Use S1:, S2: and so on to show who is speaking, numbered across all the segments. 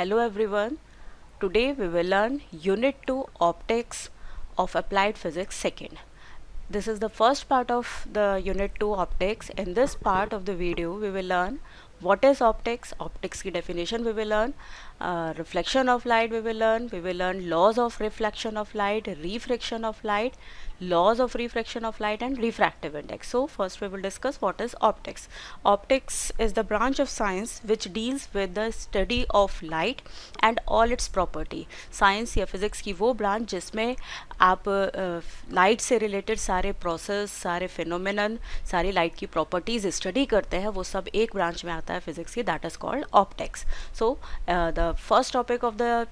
S1: Hello everyone. Today we will learn Unit 2 Optics of Applied Physics 2nd. This is the first part of the Unit 2 Optics. In this part of the video we will learn what is optics, optics की definition we will learn, reflection of light we will learn laws of reflection of light, refraction of light, laws of refraction of light and refractive index. So first we will discuss what is optics. Optics is the branch of science which deals with the study of light and all its property. Science या physics की वो branch जिसमें आप light से related सारे process, सारे phenomenon, सारी light की प्रॉपर्टीज स्टडी करते हैं, वो सब एक ब्रांच में आता है फिजिक्स की, that is called optics. So the first topic of the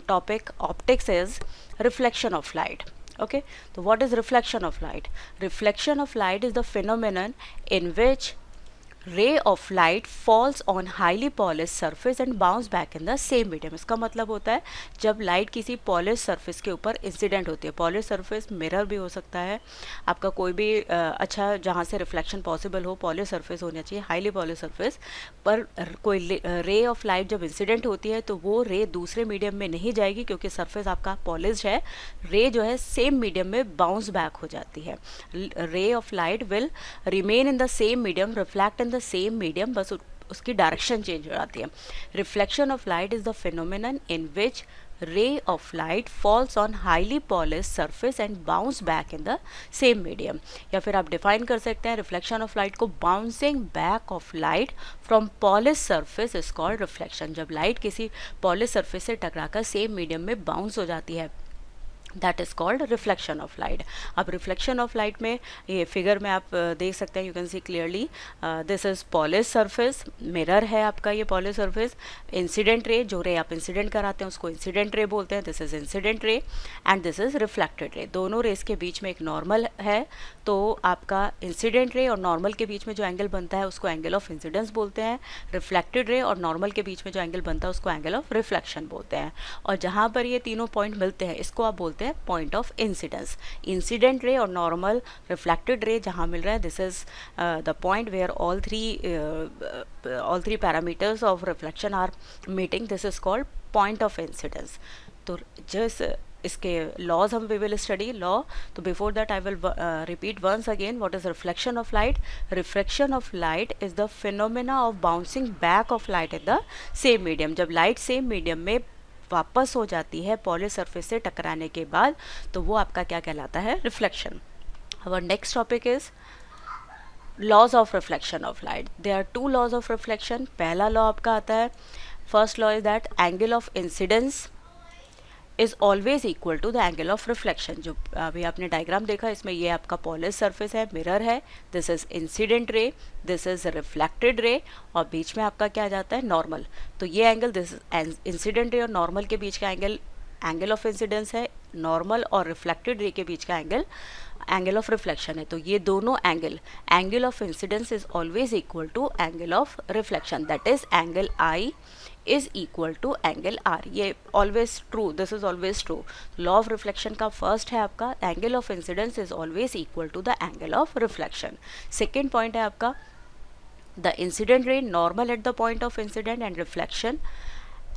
S1: topic optics is reflection of light. Okay, so what is reflection of light? Reflection of light is the phenomenon in which ray of light falls on highly polished surface and bounce back in the same medium. इसका मतलब होता है जब light किसी polish surface के ऊपर incident होती है. पॉलिश सरफेस मिरर भी हो सकता है, आपका कोई भी अच्छा जहाँ से रिफ्लेक्शन पॉसिबल हो, पॉलिश सरफेस होना चाहिए, हाईली पॉलिश सरफेस पर कोई रे ऑफ लाइट जब इंसिडेंट होती है तो वो रे दूसरे मीडियम में नहीं जाएगी क्योंकि सरफेस आपका पॉलिश है. रे जो है सेम मीडियम में बाउंस बैक हो जाती है. Ray of light will remain in the same medium, reflect in the same medium, बस उसकी डायरेक्शन चेंज हो जाती है. Reflection of light is the phenomenon in which ray of light falls on highly polished surface and bounce back in the same medium. या फिर आप define कर सकते हैं रिफ्लेक्शन ऑफ लाइट को, bouncing back of light from polish surface is called reflection. जब light किसी polish surface से टकराकर सेम मीडियम में बाउंस हो जाती है, that is called reflection of light. अब रिफ्लेक्शन ऑफ लाइट में ये फिगर में आप देख सकते हैं, you can see clearly this is polish surface, mirror है आपका ये पॉलिश सरफेस. इंसिडेंट रे, जो रे आप इंसिडेंट कराते हैं उसको इंसिडेंट रे बोलते हैं, this is incident ray and this is reflected ray. दोनों रेस के बीच में एक नॉर्मल है, तो आपका इंसिडेंट रे और नॉर्मल के बीच में जो एंगल बनता है उसको एंगल ऑफ इंसिडेंस बोलते हैं. रिफ्लेक्टेड रे और नॉर्मल के बीच में जो एंगल बनता है उसको एंगल ऑफ रिफ्लेक्शन बोलते हैं. और जहाँ पर ये तीनों पॉइंट मिलते हैं इसको आप बोलते हैं point of incidence. Incident ray और नॉर्मल रिफ्लेक्टेड रे जहाँ मिल रहा है, this is the point where all three parameters of reflection are meeting, this is called point of incidence. तो जस्ट इसके लॉज हम वी विल स्टडी लॉ. तो before that I will repeat once again what is reflection of light. Reflection of light is the phenomena of bouncing back of light in the same medium. जब light same medium में वापस हो जाती है polish surface से टकराने के बाद, तो वो आपका क्या कहलाता है, reflection. Our next topic is laws of reflection of light. There are two laws of reflection. पहला लॉ आपका आता है, first law is that angle of incidence is always equal to the angle of reflection. जो अभी आपने diagram देखा, इसमें ये आपका पॉलिश सरफेस है, मिरर है, this is incident ray, this is reflected ray और बीच में आपका क्या आ जाता है, नॉर्मल. तो ये एंगल, दिस इज इंसिडेंट रे और नॉर्मल के बीच का एंगल एंगल ऑफ इंसिडेंस है, नॉर्मल और रिफ्लेक्टेड रे के बीच का एंगल एंगल ऑफ रिफ्लेक्शन है. तो ये दोनों angle of incidence is always equal to angle of reflection, that is angle I is equal to angle R. ये always true, this is always true. Law of reflection का first है आपका angle of incidence is always equal to the angle of reflection. Second point है आपका the incident ray normal at the point of incident and reflection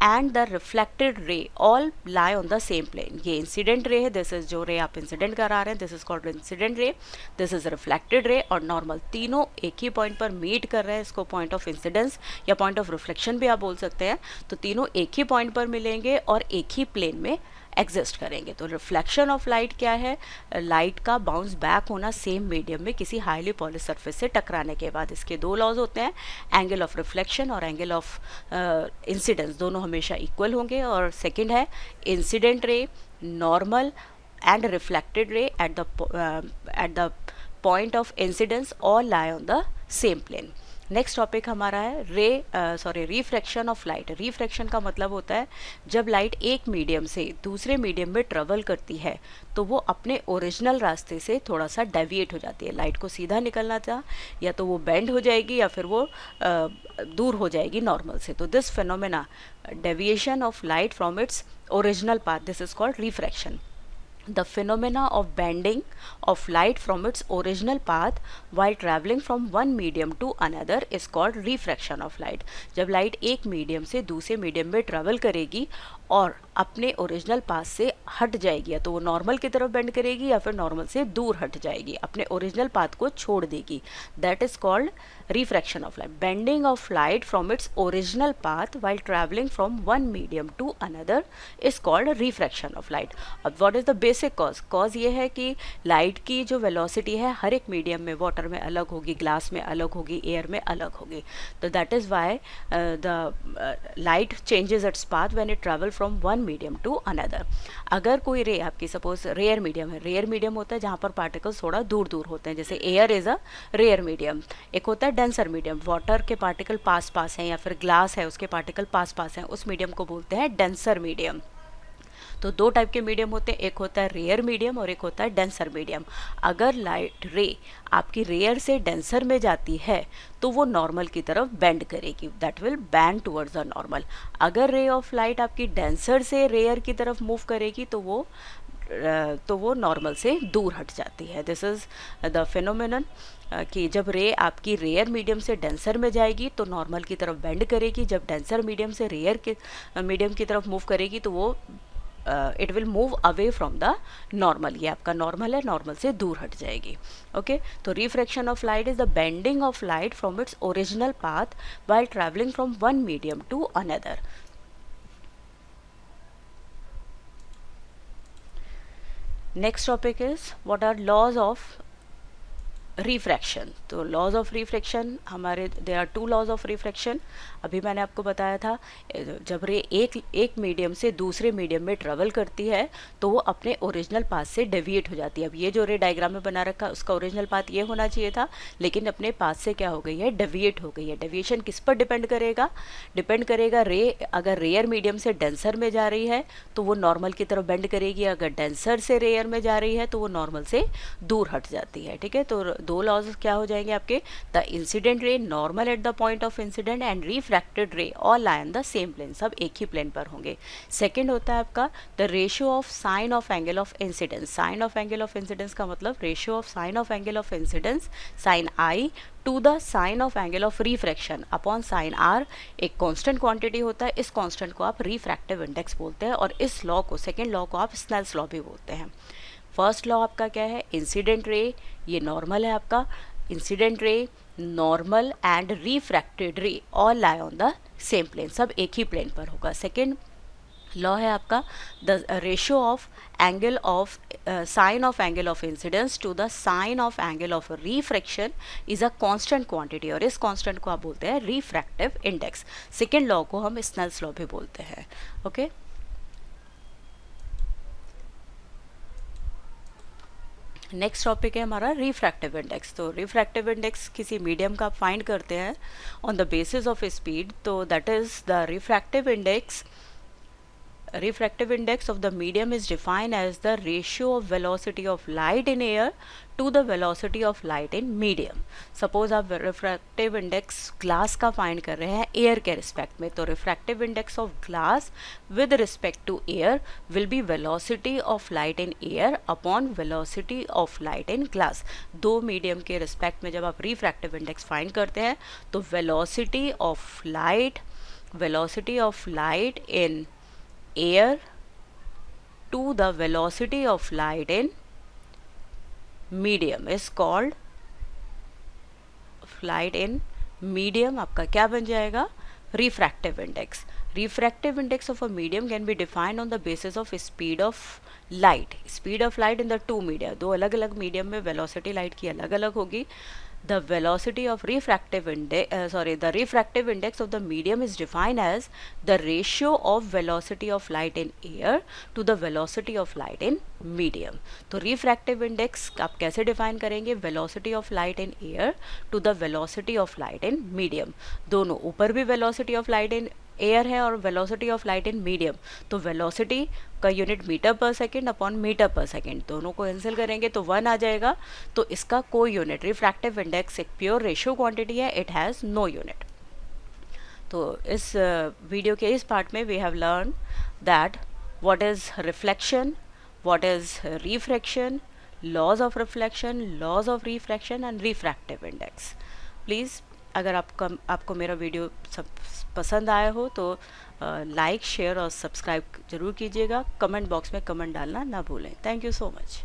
S1: and the reflected ray all lie on the same plane. ये incident ray है, this is जो रे आप incident करा रहे हैं, this is called incident ray, this is reflected ray और normal, तीनों एक ही पॉइंट पर मीट कर रहे हैं. इसको पॉइंट ऑफ इंसिडेंस या पॉइंट ऑफ रिफ्लेक्शन भी आप बोल सकते हैं. तो तीनों एक ही पॉइंट पर मिलेंगे और एक ही प्लेन में एग्जिस्ट करेंगे. तो रिफ्लेक्शन ऑफ लाइट क्या है, लाइट का बाउंस बैक होना सेम मीडियम में किसी हाईली पॉलिश सरफेस से टकराने के बाद. इसके दो लॉज होते हैं, एंगल ऑफ रिफ्लेक्शन और एंगल ऑफ इंसिडेंस, दोनों हमेशा इक्वल होंगे. और सेकंड है incident ray normal and reflected ray at the point of incidence all lie on the same plane. Next topic हमारा है रिफ्रैक्शन ऑफ लाइट. रिफ्रैक्शन का मतलब होता है जब लाइट एक मीडियम से दूसरे मीडियम में ट्रेवल करती है तो वो अपने ओरिजिनल रास्ते से थोड़ा सा डेविएट हो जाती है. लाइट को सीधा निकलना था या तो वो बेंड हो जाएगी या फिर वो दूर हो जाएगी नॉर्मल से. तो this phenomena deviation of light from its original path, this is called refraction. the phenomena of bending of light from its original path while traveling from one medium to another is called refraction of light. जब light एक medium से दूसरे medium में travel करेगी और अपने original path से हट जाएगी, या तो वो नॉर्मल की तरफ बेंड करेगी या फिर नॉर्मल से दूर हट जाएगी, अपने ओरिजिनल पाथ को छोड़ देगी, that is called refraction of light. Bending of light from its original path while traveling from one medium to another is called refraction of light. अब what is the basic cause? Cause ये है कि light की जो velocity है हर एक medium में, water में अलग होगी, ग्लास में अलग होगी, एयर में अलग होगी, तो that is why the light changes its path when it travel from one medium to another. अगर कोई रे आपकी सपोज रेयर मीडियम है, रेयर मीडियम होता है जहाँ पर पार्टिकल्स थोड़ा दूर दूर होते हैं, जैसे air is a rare medium. एक होता है डेंसर मीडियम, वाटर के पार्टिकल पास पास हैं, या फिर ग्लास है उसके पार्टिकल पास पास हैं, उस मीडियम को बोलते हैं डेंसर मीडियम. तो दो टाइप के मीडियम होते हैं, एक होता है रेयर मीडियम और एक होता है डेंसर मीडियम. अगर लाइट रे आपकी रेयर से डेंसर में जाती है तो वो नॉर्मल की तरफ बेंड करेगी, that will bend towards the normal. अगर रे ऑफ लाइट आपकी डेंसर से रेयर की तरफ मूव करेगी तो वो नॉर्मल से दूर हट जाती है. दिस इज़ द फिनोमिनन कि जब रे आपकी रेयर मीडियम से डेंसर में जाएगी तो नॉर्मल की तरफ बेंड करेगी, जब डेंसर मीडियम से रेयर के मीडियम की तरफ मूव करेगी तो वो it will move away from the normal. ये आपका नॉर्मल है, नॉर्मल से दूर हट जाएगी. ओके, तो refraction of light is the bending of light from its original path while travelling from one medium to another. Next topic is what are laws of refraction. तो laws of refraction हमारे, there are two laws of refraction. अभी मैंने आपको बताया था जब रे एक मीडियम से दूसरे मीडियम में ट्रेवल करती है तो वो अपने ओरिजिनल पाथ से डेविएट हो जाती है. अब ये जो रे डायग्राम में बना रखा उसका ओरिजिनल पाथ ये होना चाहिए था, लेकिन अपने पाथ से क्या हो गई है, डेविएट हो गई है. डेविएशन किस पर डिपेंड करेगा? डिपेंड करेगा रे अगर रेयर मीडियम से डेंसर में जा रही है तो वो नॉर्मल की तरफ बेंड करेगी, अगर डेंसर से रेयर में जा रही है तो वो नॉर्मल से दूर हट जाती है. ठीक है, तो दो लॉज क्या हो जाएंगे आपके? The incident ray normal at the point of incident and refracted ray all lie on the same plane, सब एक ही प्लेन पर होंगे. सेकंड होता है आपका the ratio of sine of angle of incidence. Sine of angle of incidence का मतलब ratio of sine of angle of incidence sine I to the sine of angle of refraction upon sine R. एक constant quantity होता है, इस constant को आप refractive index बोलते हैं, और इस लॉ को, सेकेंड लॉ को आप स्नेल्स लॉ भी बोलते हैं. फर्स्ट लॉ आपका क्या है? इंसिडेंट रे, ये नॉर्मल है आपका, incident ray, normal and refracted ray all lie on the same plane, सब एक ही प्लेन पर होगा. सेकेंड लॉ है आपका the ratio of angle of sine of angle of incidence to the sine of angle of refraction is a constant quantity, और इस constant को आप बोलते हैं रिफ्रैक्टिव इंडेक्स. सेकेंड लॉ को हम स्नेल्स लॉ भी बोलते हैं. ओके, नेक्स्ट टॉपिक है हमारा रिफ्रैक्टिव इंडेक्स. तो रिफ्रैक्टिव इंडेक्स किसी मीडियम का आप फाइंड करते हैं on the basis of speed, तो that is the refractive index. Refractive index of the medium is defined as the ratio of velocity of light in air to the velocity of light in medium. Suppose आप refractive index glass का find कर रहे हैं air के respect में, तो refractive index of glass with respect to air will be velocity of light in air upon velocity of light in glass. दो medium के respect में जब आप refractive index find करते हैं तो velocity of light in air to the velocity of light in medium is called light in medium. आपका क्या बन जाएगा? refractive index. Refractive index of a medium can be defined on the basis of speed of light. Speed of light in the two media, दो अलग अलग medium में velocity light की अलग अलग होगी. The velocity of refractive index, the refractive index of the medium is defined as the ratio of velocity of light in air to the velocity of light in medium. तो refractive index आप कैसे define करेंगे? velocity of light in air to the velocity of light in medium. दोनों, ऊपर भी velocity of light in air है और velocity of light in medium, तो वेलोसिटी का यूनिट मीटर पर सेकेंड अपॉन मीटर पर सेकेंड, दोनों को कैंसिल करेंगे तो 1 आ जाएगा. तो इसका कोई यूनिट, रिफ्रैक्टिव इंडेक्स एक प्योर रेशियो क्वांटिटी है, इट हैज़ नो यूनिट. तो इस वीडियो के इस पार्ट में we have learn that what is reflection, what is refraction, laws of reflection, laws of refraction and refractive index. Please अगर आपको मेरा वीडियो सब पसंद आया हो तो लाइक, शेयर और सब्सक्राइब ज़रूर कीजिएगा. कमेंट बॉक्स में कमेंट डालना ना भूलें. Thank you so much.